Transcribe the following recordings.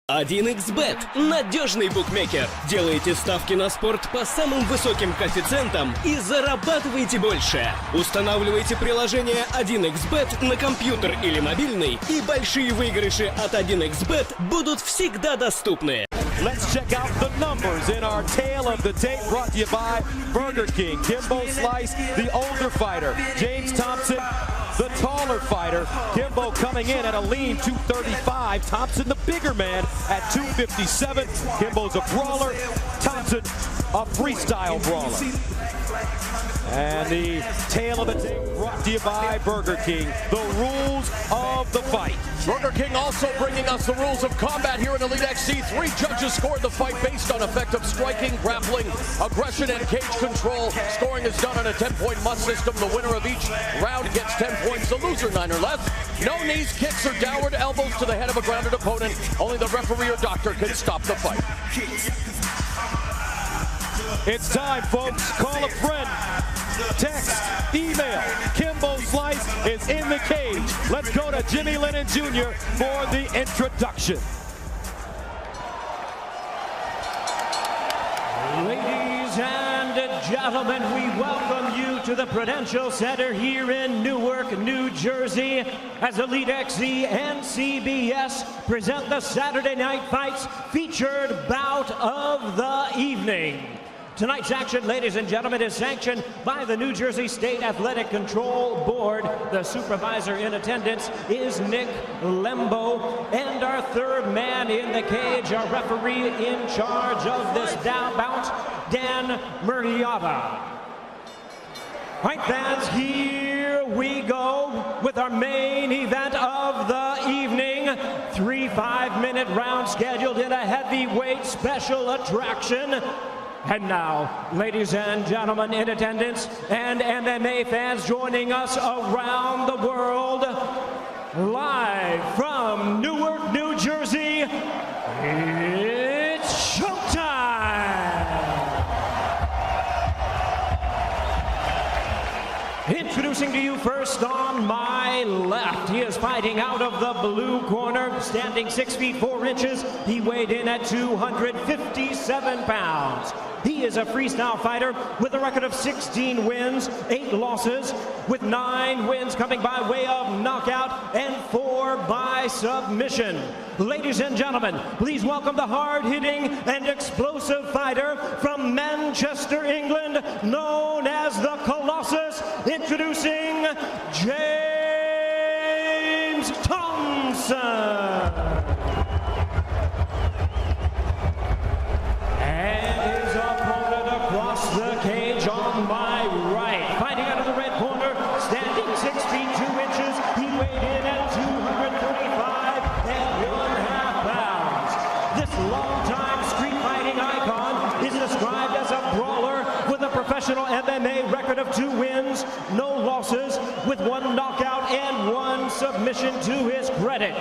1xBet – надежный букмекер. Делайте ставки на спорт по самым высоким коэффициентам и зарабатывайте больше. Устанавливайте приложение 1xBet на компьютер или мобильный, и большие выигрыши от 1xBet будут всегда доступны. Let's check out the numbers in our tale of the tape, brought to you by Burger King. Kimbo Slice, the older fighter. James Thompson, the taller fighter. Kimbo coming in at a lean 235. Thompson, the bigger man, at 257. Kimbo's a brawler. Thompson, a freestyle brawler. And the tale of the tape brought to you by Burger King. The rules of the fight. Burger King also bringing us the rules of combat here in Elite XC. 3 judges scored the fight based on effective striking, grappling, aggression, and cage control. Scoring is done on a 10-point must system. The winner of each round gets 10 points. The loser 9 or less. No knees, kicks, or downward elbows to the head of a grounded opponent. Only the referee or doctor can stop the fight. It's time, folks. Call a friend. Text, email. Kimbo Slice is in the cage. Let's go to Jimmy Lennon Jr. for the introduction. Ladies and gentlemen, we welcome you to the Prudential Center here in Newark, New Jersey, as Elite XC and CBS present the Saturday Night Fights featured bout of the evening. Tonight's action, ladies and gentlemen, is sanctioned by the New Jersey State Athletic Control Board. The supervisor in attendance is Nick Lembo. And our third man in the cage, our referee in charge of this bout, Dan Murriata. Right, fans, here we go with our main event of the evening. 3 5-minute rounds scheduled in a heavyweight special attraction. And now, ladies and gentlemen in attendance and MMA fans joining us around the world, live from Newark, New Jersey, it's showtime! Introducing to you first on my left, he is fighting out of the blue corner, standing 6 feet 4 inches. He weighed in at 257 pounds. He is a freestyle fighter with a record of 16 wins, 8 losses, with 9 wins coming by way of knockout and 4 by submission. Ladies and gentlemen, please welcome the hard-hitting and explosive fighter from Manchester, England, known as the Colossus, introducing James Thompson. And his opponent across the cage on my right, fighting out of the red corner, standing 6 feet 2 inches. He weighed in at 235 1/2 pounds. This longtime street fighting icon is described as a brawler with a professional MMA record of 2 wins, no losses, with 1 knockout and 1 submission to his credit.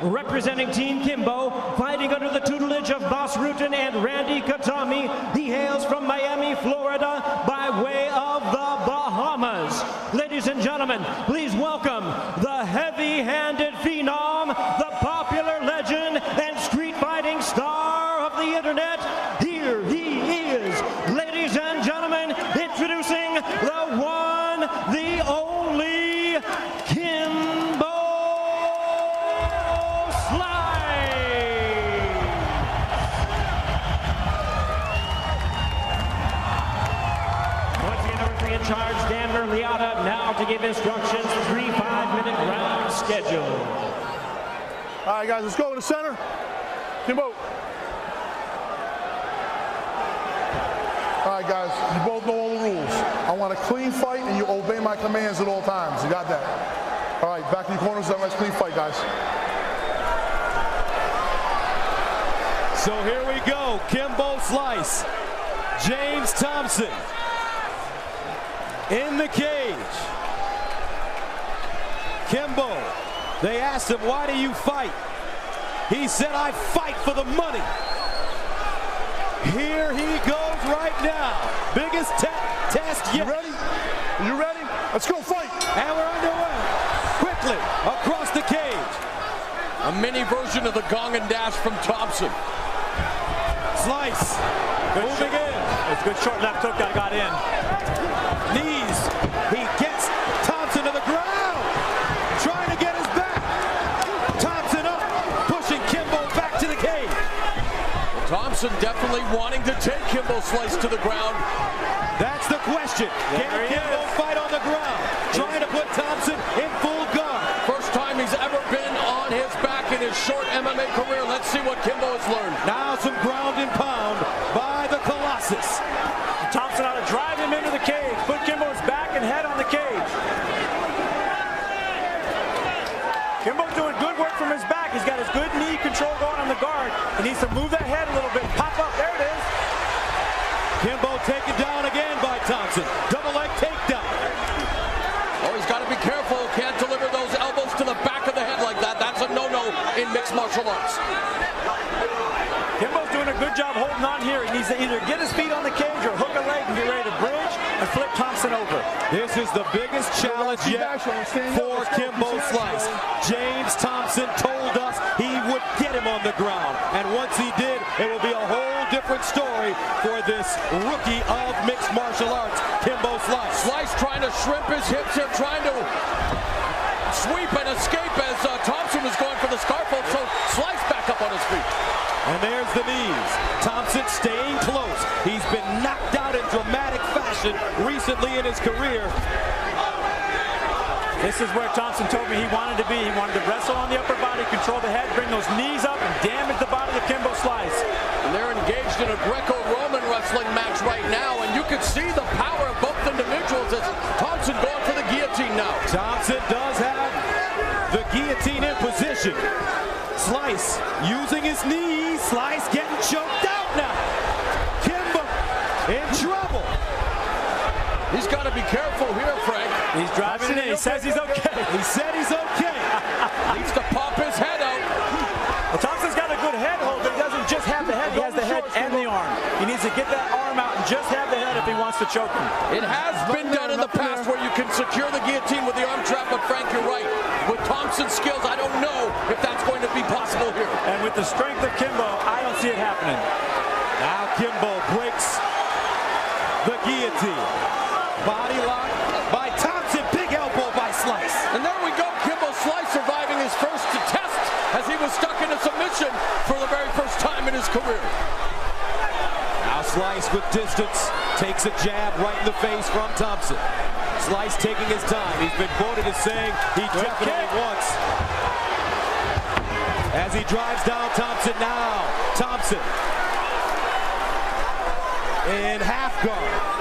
Representing Team Kimbo, fighting under the tutelage of Boss Rutan and Randy Katami, he hails from Miami, Florida, by way of the Bahamas. Ladies and gentlemen, please welcome the heavy-handed phenom, the popular legend and street fighting star of the internet. Here he is, ladies and gentlemen, introducing the one, the only, Kimbo. In charge, Dan Murriata, now to give instructions. 3 5-minute round schedule. All right, guys, let's go to the center. Kimbo. All right, guys, you both know all the rules. I want a clean fight, and you obey my commands at all times. You got that? All right, back to your corners. Nice clean fight, guys. So here we go. Kimbo Slice. James Thompson in the cage. Kimbo, they asked him, why do you fight? He said, I fight for the money. Here he goes right now. Biggest test yet. You ready? You ready? Let's go fight. And we're underway. Quickly across the cage. A mini version of the gong and dash from Thompson. Slice. Moving in. It's a good short left hook that got in. Knees. He gets Thompson to the ground. Trying to get his back. Thompson up. Pushing Kimbo back to the cage. Thompson definitely wanting to take Kimbo Slice to the ground. That's the question. Can Kimbo fight on the ground? Trying to put Thompson in full guard. First time he's ever been on his back in his short MMA career. Let's see what Kimbo has learned. Now some ground and pound by the Colossus. Thompson ought to drive him into the cage. Put Kimbo's back and head on the cage. Kimbo's doing good work from his back. He's got his good knee control going on the guard. He needs to move that head a little bit. Pop up. There it is. Kimbo taken down again by Thompson. Double leg takedown. Oh, he's got to be careful. Can't deliver those elbows to the back of the head like that. That's a no-no in mixed martial arts. Kimbo's doing a good job holding on here. He needs to either get his feet on the cage or hook a leg and get ready to bridge and flip Thompson over. This is the biggest challenge yet for Kimbo Slice. James Thompson told us he would get him on the ground. And once he did, it will be a whole different story for this rookie of mixed martial arts, Kimbo Slice. Slice trying to shrimp his hips here, trying to sweep and escape as Thompson was going for the scarf hold. So Slice back up on his feet. And there's the knees. Thompson staying close. He's been knocked out in dramatic fashion recently in his career. This is where Thompson told me he wanted to be. He wanted to wrestle on the upper body, control the head, bring those knees up, and damage the body of Kimbo Slice. And they're engaged in a Greco-Roman wrestling match right now, and you can see the power of both individuals as Thompson going for the guillotine now. Thompson does have the guillotine in position. Slice using his knees. Slice getting choked out now. Kimbo in trouble. He's got to be careful here, Frank. He's driving it in. He says he's okay. He said he's okay. Needs to pop his head out. Well, Thompson's got a good head hold, but he doesn't just have the head. He has the head and the arm. He needs to get that arm out and just have the head if he wants to choke him. It has been done in the past where you can secure the guillotine with the arm trap, but Frank, you're right. With Thompson's skills, I don't know if that's going to be possible here. And with the strength of Kimbo, I don't see it happening. Now Kimbo breaks the guillotine. Body lock by Thompson. Big elbow by Slice. And there we go. Kimbo Slice surviving his first test as he was stuck in a submission for the very first time in his career. Now Slice with distance takes a jab right in the face from Thompson. Slice taking his time. He's been quoted as saying he definitely wants. As he drives down Thompson now. Thompson in half guard.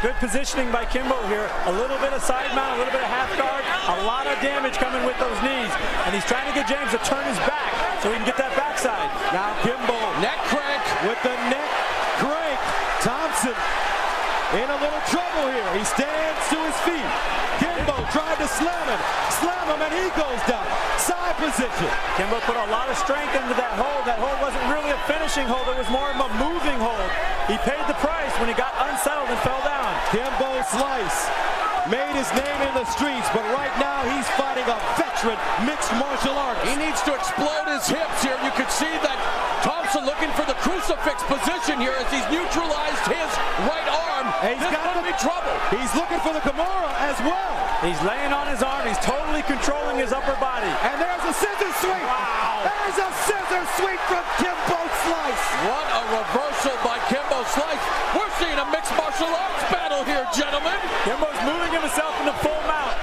Good positioning by Kimbo here. A little bit of side mount, a little bit of half guard. A lot of damage coming with those knees. And he's trying to get James to turn his back so he can get that backside. Now Kimbo Neck crank. with the neck crank. Thompson in a little trouble here. He stands to his feet. Kimbo tried to slam him, and he goes down. Side position. Kimbo put a lot of strength into that hold. That hold wasn't really a finishing hold. It was more of a moving hold. He paid the price when he got unsettled and fell down. Kimbo Slice made his name in the streets, but right now he's fighting a veteran mixed martial artist. He needs to explode his hips here. You can see that Thompson looking for the crucifix position here as he's neutralized his right arm. And he's got to be trouble. He's looking for the Kimura as well. He's laying on his arm. He's totally controlling his upper body. And there's a scissor sweep. Wow. There's a scissor sweep from Kimbo Slice. What a reversal by Kimbo Slice. We're seeing a mixed martial arts battle here, gentlemen. Kimbo's moving himself into full mount.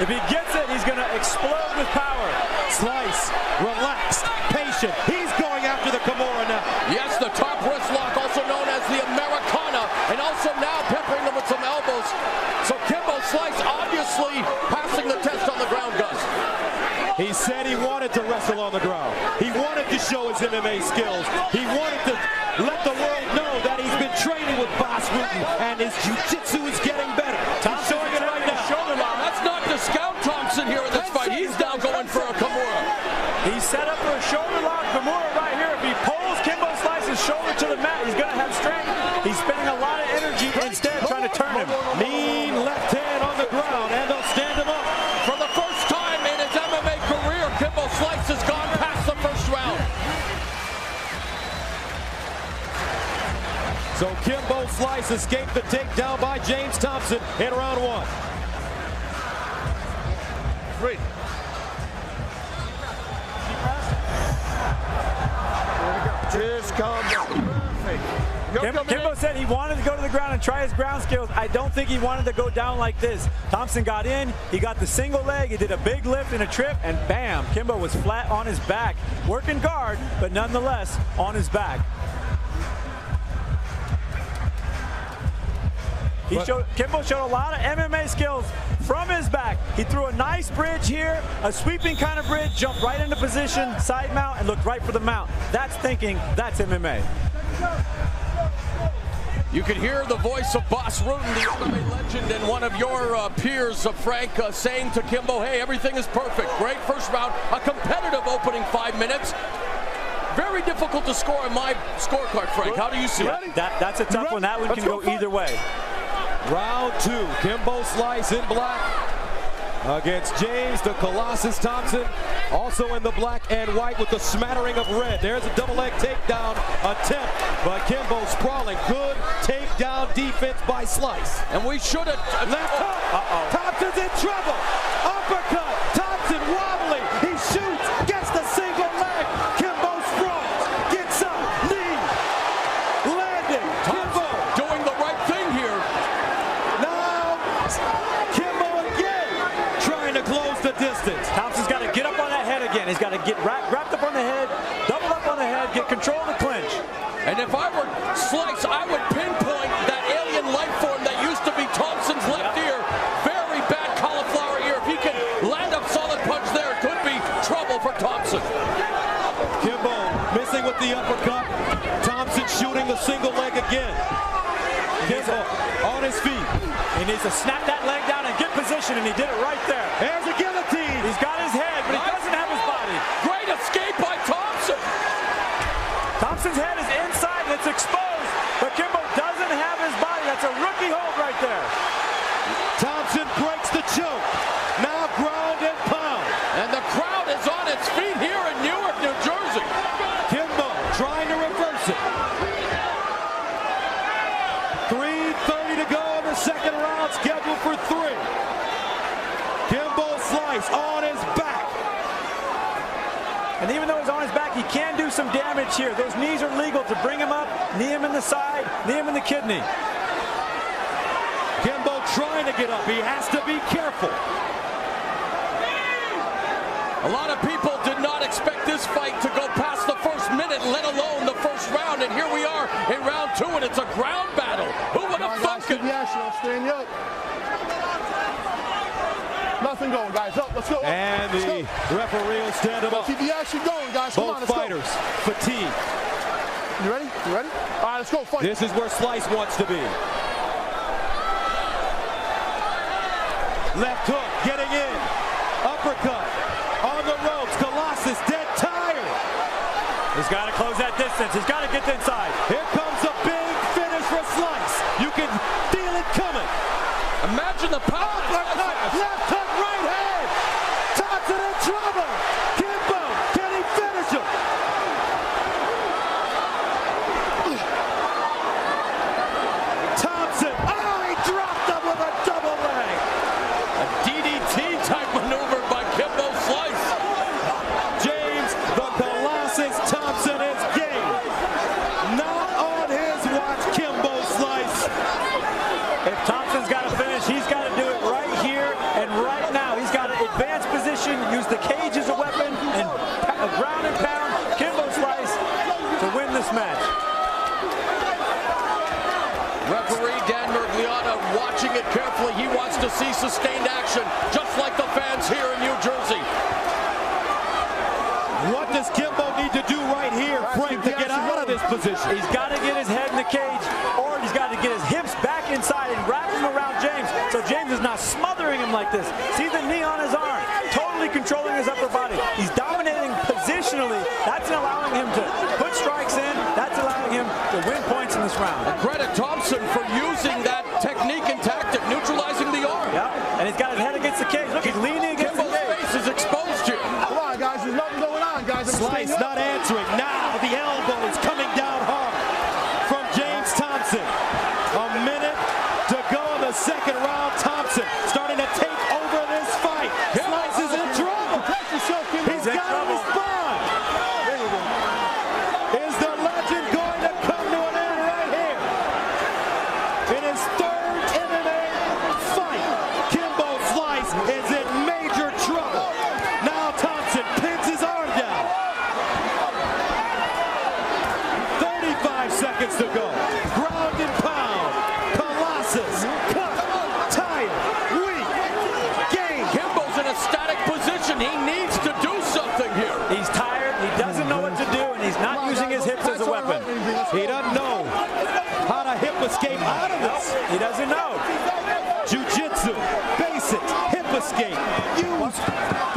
If he gets it, he's going to explode with power. Slice, relaxed, patient. He's going after the Kimura now. Yes, the top wrist lock, also known as the Americana, and also now peppering them with some elbows. So Kimbo Slice obviously passing the test on the ground, Gus. He said he wanted to wrestle on the ground. He wanted to show his MMA skills. He wanted to let the world know that he's been training with Boss Wooten and his jiu-jitsu is getting better. He's showing it right now. Shoulder lock. Let's not discount Thompson here in this fight. He's now going for a Kimura. He's set up for a shoulder lock Kimura right here. If he pulls Kimbo Slice's shoulder to the mat, he's going to have strength. He's spending a lot of energy instead trying to turn him. Mean left hand on the ground, and they'll stand So Kimbo Slice escaped the takedown by James Thompson in round 1. 3. Just come. Kimbo said he wanted to go to the ground and try his ground skills. I don't think he wanted to go down like this. Thompson got in, he got the single leg, he did a big lift and a trip, and bam, Kimbo was flat on his back. Working guard, but nonetheless on his back. Kimbo showed a lot of MMA skills from his back. He threw a nice bridge here, a sweeping kind of bridge, jumped right into position, side mount, and looked right for the mount. That's thinking, that's MMA. You can hear the voice of Boss Rutan, the MMA legend, and one of your peers, Frank, saying to Kimbo, hey, everything is perfect. Great first round, a competitive opening 5 minutes. Very difficult to score on my scorecard, Frank. How do you see it? That's a tough one. That one can go either way. Round 2, Kimbo Slice in black against James the Colossus Thompson, also in the black and white with a smattering of red. There's a double leg takedown attempt by Kimbo, sprawling. Good takedown defense by Slice. And we should have... Left hook. Thompson's in trouble. Uppercut. Thompson wobbly. He shoots. Gets the single leg. Kimbo sprawls. Gets up. Knee. Landing. Kimbo doing the right thing here. Now, Kimbo again trying to close the distance. Thompson's got to get up on that head again. He's got to get wrapped up on the head, double up on the head, get control of the clinch. And if I were Slice, I would pinpoint that alien life form that used to be Thompson's left ear. Very bad cauliflower ear. If he can land a solid punch there, it could be trouble for Thompson. Kimbo missing with the uppercut. Thompson shooting the single leg again. Kimbo on his feet. He needs to snap that leg down and get position, and he did it right there. There's a guillotine. He's got his head, but he doesn't have his body. Great escape by Thompson. Thompson's head is inside and it's exposed, but Kimbo doesn't have his body. That's a rookie hold right there. Thompson breaks the choke. Now ground and pound. And the crowd is on its feet here in Newark, New Jersey. Kimbo trying to reverse it. 3:30 to go in the second round, scheduled for 3. Kimbo Slice on his back. And even though he's on his back, he can do some damage here. Those knees are legal to bring him up, knee him in the side, knee him in the kidney. Kimbo trying to get up. He has to be careful. A lot of people did not expect this fight to go past the first minute, let alone the first round. And here we are in round 2, and it's a ground battle. Who would have thunk it? Stand up. Nothing going, guys. Up, let's go. And the referee will stand him up. Keep the action going, guys. Come on, Both let's fighters go. fatigue. You ready? You ready? All right, let's go. Fight. This is where Slice wants to be. Left hook, getting in. Uppercut. On the ropes. Colossus dead tired. He's got to close that distance. He's got to get inside. Here comes a big finish for Slice. You can feel it coming. Imagine the power. Left hook, right hand. Thompson in trouble. Kimbo, can he finish him? Thompson, he dropped him with a double leg. A DDT type maneuver by Kimbo Slice. James the Colossus Thompson is game. Not on his watch, Kimbo Slice. If Thompson's got to finish, he's got to do it right here and right now. He's got to advance position, use the cage as a weapon, and ground and pound Kimbo Slice to win this match. Referee Dan Mergliata watching it carefully. He wants to see sustained action, just like the fans here in New Jersey. What does Kimbo need to do right here, Frank, to get out of this position? He's got to get his head in the cage, or he's got to get his hips back inside and wrap him around James, so James is not smothering him like this. See the knee on his arm, totally controlling his upper body. He's dominating positionally. That's allowing him to put strikes in. That's allowing him to win points in this round. And credit Thompson for using that technique and tactic, neutralizing the arm. Yeah, and he's got his head against the cage. Look, he's leaning against the Kimbo's cage. face is exposed here. Come on, guys. There's nothing going on, guys. Slice not answering. Now the elbows coming down hard from James Thompson. use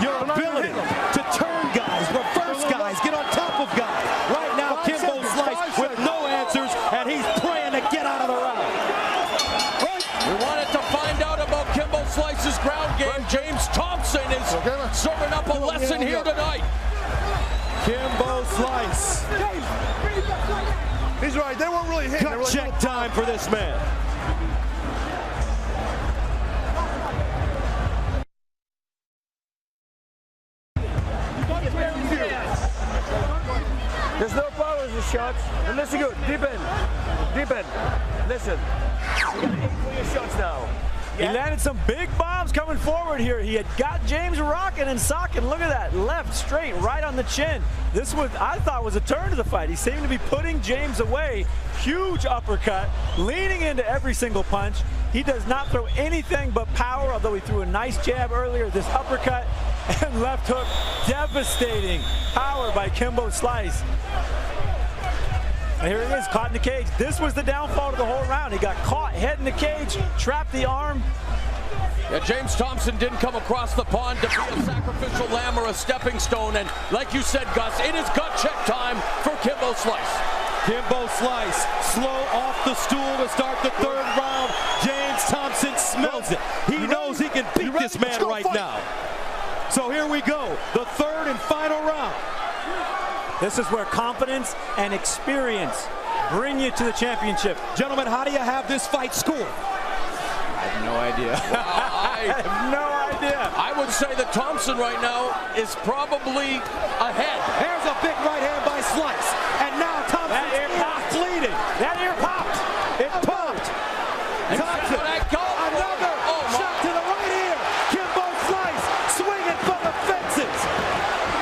your ability to turn guys, reverse guys, get on top of guys. Right now, Kimbo Slice with no answers, and he's praying to get out of the round. We wanted to find out about Kimbo Slice's ground game. James Thompson is serving up a lesson here tonight. Kimbo Slice. He's right. They weren't really hitting. Gut check time for this man. There's no power in the shots. And listen good. Deep in. Deep in. Listen. You gotta aim for your shots now. He landed some big bombs coming forward here. He had got James rocking and socking. Look at that. Left, straight, right on the chin. This was, I thought, was a turn to the fight. He seemed to be putting James away. Huge uppercut, leaning into every single punch. He does not throw anything but power, although he threw a nice jab earlier. This uppercut and left hook, devastating power by Kimbo Slice. And here he is, caught in the cage. This was the downfall of the whole round. He got caught, head in the cage, trapped the arm. Yeah, James Thompson didn't come across the pond to be a sacrificial lamb or a stepping stone. And like you said, Gus, it is gut check time for Kimbo Slice. Kimbo Slice, slow off the stool to start the third round. James Thompson smells it. He knows he can beat this man right now. So here we go, the third and final round. This is where confidence and experience bring you to the championship. Gentlemen, how do you have this fight scored? I have no idea. I have no idea. I would say that Thompson right now is probably ahead. Here's a big right hand by Slice. And now Thompson's ear is bleeding. That ear popped. It popped. Thompson, another shot to the right ear. Kimbo Slice swinging for the fences.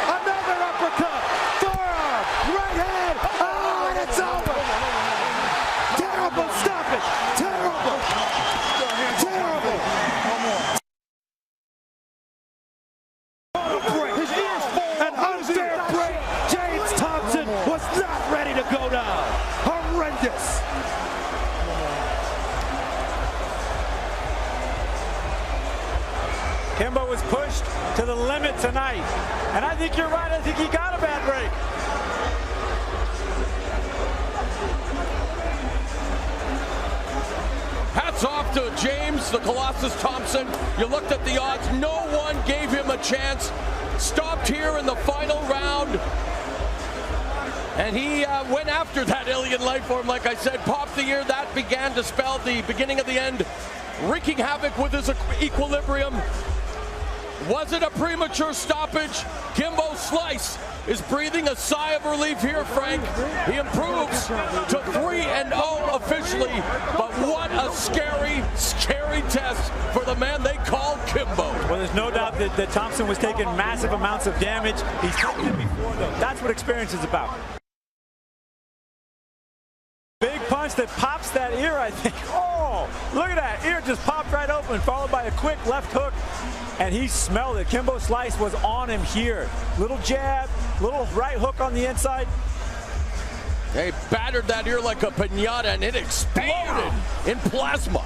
Another uppercut. Forearm. Right hand. Oh, and it's over. Terrible stoppage. Terrible. Terrible. His ears fall. An unfair break. James Thompson was not ready to go down. Horrendous. Kimbo was pushed to the limit tonight. And I think you're right. I think he got a bad break. Hats off to James, the Colossus Thompson. You looked at the odds. No one gave him a chance. Stopped here in the final round. And he went after that alien life form, like I said. Popped the ear. That began to spell the beginning of the end. Wreaking havoc with his equilibrium. Was it a premature stoppage? Kimbo Slice is breathing a sigh of relief here, Frank. He improves to 3-0 officially, but what a scary, scary test for the man they call Kimbo. Well, there's no doubt that Thompson was taking massive amounts of damage. He's taken it before, though. That's what experience is about. Big punch that pops that ear, I think. Oh, look at that. Ear just popped right open, followed by a quick left hook. And he smelled it. Kimbo Slice was on him here. Little jab, little right hook on the inside. They battered that ear like a piñata, and it exploded in plasma.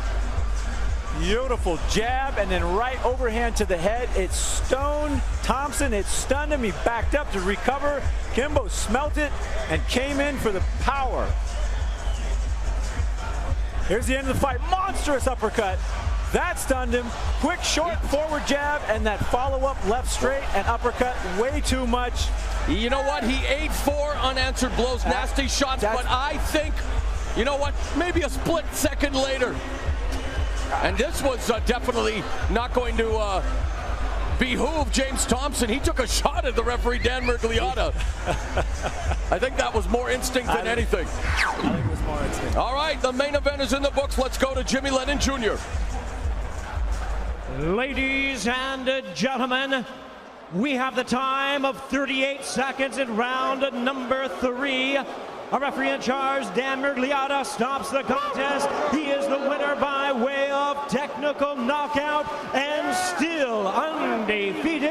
Beautiful jab, and then right overhand to the head. It stoned Thompson. It stunned him. He backed up to recover. Kimbo smelt it and came in for the power. Here's the end of the fight. Monstrous uppercut. That stunned him. Quick, short, forward jab, and that follow-up left straight and uppercut. Way too much. You know what? He ate 4 unanswered blows, nasty shots, but I think, you know what? Maybe a split second later. And this was definitely not going to behoove James Thompson. He took a shot at the referee, Dan Mergliata. I think that was more instinct than anything. I think it was more instinct. All right, the main event is in the books. Let's go to Jimmy Lennon Jr. Ladies and gentlemen, we have the time of 38 seconds in round number 3. Our referee in charge, Dan Mergliata, stops the contest. He is the winner by way of technical knockout and still undefeated.